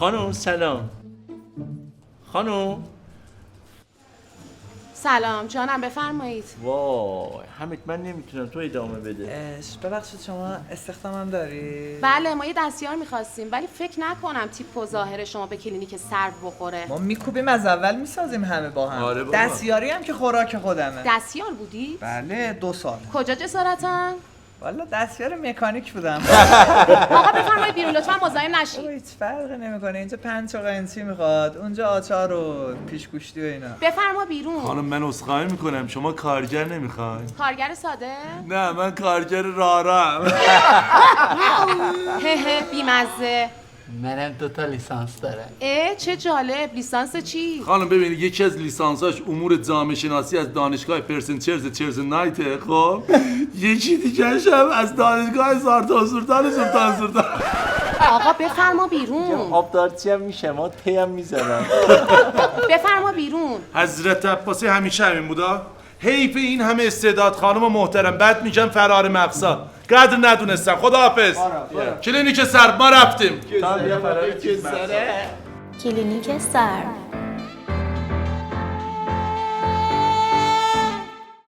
خانم سلام. خانم سلام جانم، بفرمایید. وای حمید من نمیتونم، تو ادامه بده. ببخشید شما استخدامم داری؟ بله ما یه دستیار میخواستیم، ولی فکر نکنم تیپ و ظاهر شما به کلینیک سرو بخوره. ما میکوبیم از اول میسازیم همه با هم. آره بابا. دستیاری هم که خوراک خودمه. دستیار بودی؟ بله 2 سال. کجا جسارتن؟ والا دستیار مکانیک بودم. آقا بفرمایید بیرون لطفا، مزاحم نشید. هیچ فرقی نمیکنه، اینجا 5 تا قنچی میخواد، اونجا آچار و پیشگوشتی و اینا. بفرما بیرون. خانم من عذرخواهی میکنم، شما کارگر نمیخواین؟ کارگر ساده؟ نه من کارگر رارم. هه بیمزه. منم 2 تا لیسانس دارم. چه جالب، لیسانس چی؟ خانم ببینید یکی از لیسانساش امور جامعه شناسی از دانشگاه چرز نایته، خب یکی دیگه‌ش هم از دانشگاه سلطان سلطان. آقا بفرما بیرون. آبدارچی هم میشه، ما تی هم میزنم. بفرما بیرون. حضرت عباسی همیشه همین بودا. حیف این همه استعداد خانم محترم، بعد میگن فرار مقصد. قدر ندونستم. خداحافظ. کلینیک سرب ما رفتیم. کلینیک سرو.